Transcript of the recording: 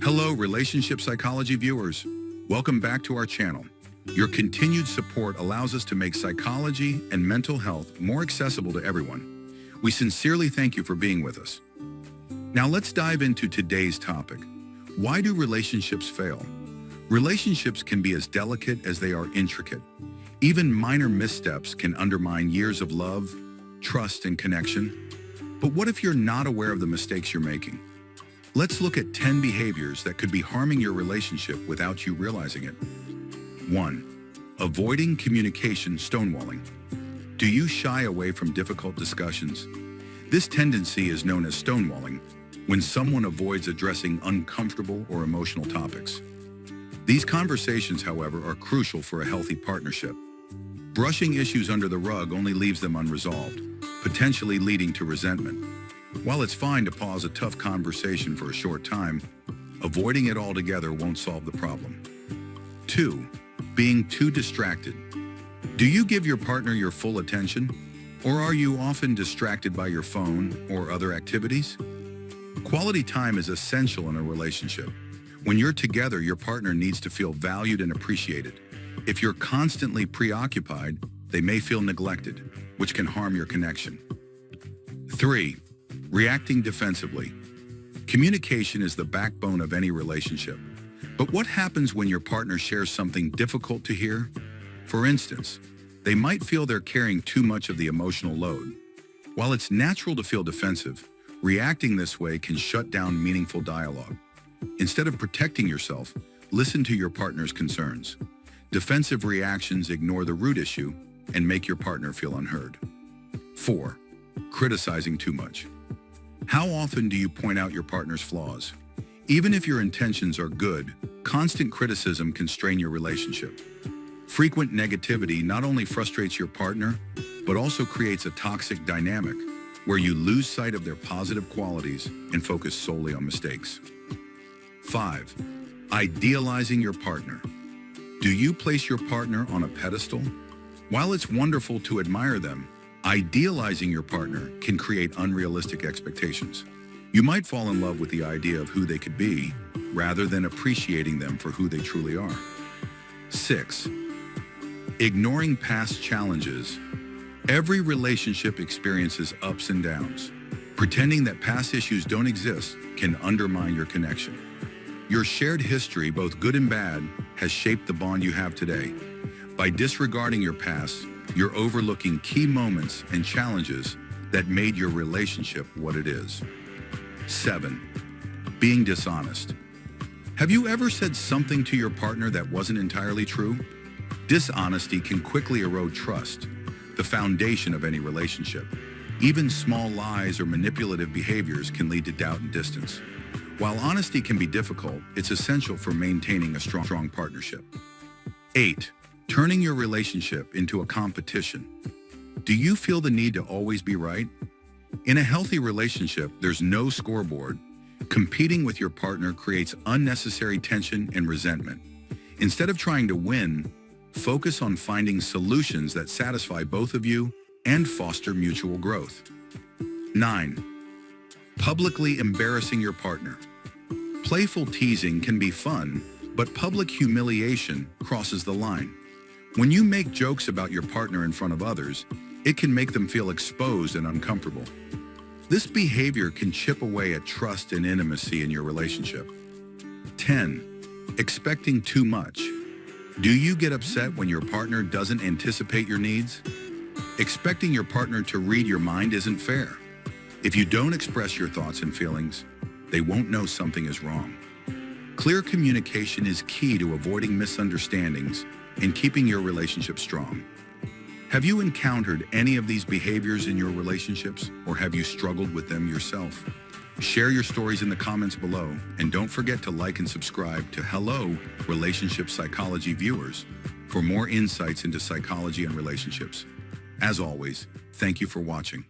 Hello, relationship psychology viewers. Welcome back to our channel. Your continued support allows us to make psychology and mental health more accessible to everyone. We sincerely thank you for being with us. Now let's dive into today's topic. Why do relationships fail? Relationships can be as delicate as they are intricate. Even minor missteps can undermine years of love, trust, and connection. But what if you're not aware of the mistakes you're making? Let's look at 10 behaviors that could be harming your relationship without you realizing it. 1. Avoiding communication stonewalling. Do you shy away from difficult discussions? This tendency is known as stonewalling, when someone avoids addressing uncomfortable or emotional topics. These conversations, however, are crucial for a healthy partnership. Brushing issues under the rug only leaves them unresolved, potentially leading to resentment. While it's fine to pause a tough conversation for a short time, avoiding it altogether won't solve the problem. 2. Being too distracted. Do you give your partner your full attention, or are you often distracted by your phone or other activities? Quality time is essential in a relationship. When you're together, your partner needs to feel valued and appreciated. If you're constantly preoccupied, they may feel neglected, which can harm your connection. 3. Reacting defensively. Communication is the backbone of any relationship. But what happens when your partner shares something difficult to hear? For instance, they might feel they're carrying too much of the emotional load. While it's natural to feel defensive, reacting this way can shut down meaningful dialogue. Instead of protecting yourself, listen to your partner's concerns. Defensive reactions ignore the root issue and make your partner feel unheard. 4. Criticizing too much. How often do you point out your partner's flaws? Even if your intentions are good, constant criticism can strain your relationship. Frequent negativity not only frustrates your partner, but also creates a toxic dynamic where you lose sight of their positive qualities and focus solely on mistakes. 5. Idealizing your partner. Do you place your partner on a pedestal? While it's wonderful to admire them, idealizing your partner can create unrealistic expectations. You might fall in love with the idea of who they could be, rather than appreciating them for who they truly are. 6. Ignoring past challenges. Every relationship experiences ups and downs. Pretending that past issues don't exist can undermine your connection. Your shared history, both good and bad, has shaped the bond you have today. By disregarding your past, you're overlooking key moments and challenges that made your relationship what it is. 7. Being dishonest. Have you ever said something to your partner that wasn't entirely true? Dishonesty can quickly erode trust, the foundation of any relationship. Even small lies or manipulative behaviors can lead to doubt and distance. While honesty can be difficult, it's essential for maintaining a strong partnership. 8. Turning your relationship into a competition. Do you feel the need to always be right? In a healthy relationship, there's no scoreboard. Competing with your partner creates unnecessary tension and resentment. Instead of trying to win, focus on finding solutions that satisfy both of you and foster mutual growth. 9. Publicly embarrassing your partner. Playful teasing can be fun, but public humiliation crosses the line. When you make jokes about your partner in front of others, it can make them feel exposed and uncomfortable. This behavior can chip away at trust and intimacy in your relationship. 10. Expecting too much. Do you get upset when your partner doesn't anticipate your needs? Expecting your partner to read your mind isn't fair. If you don't express your thoughts and feelings, they won't know something is wrong. Clear communication is key to avoiding misunderstandings and keeping your relationship strong. Have you encountered any of these behaviors in your relationships, or have you struggled with them yourself? Share your stories in the comments below, and don't forget to like and subscribe to Hello, Relationship Psychology viewers for more insights into psychology and relationships. As always, thank you for watching.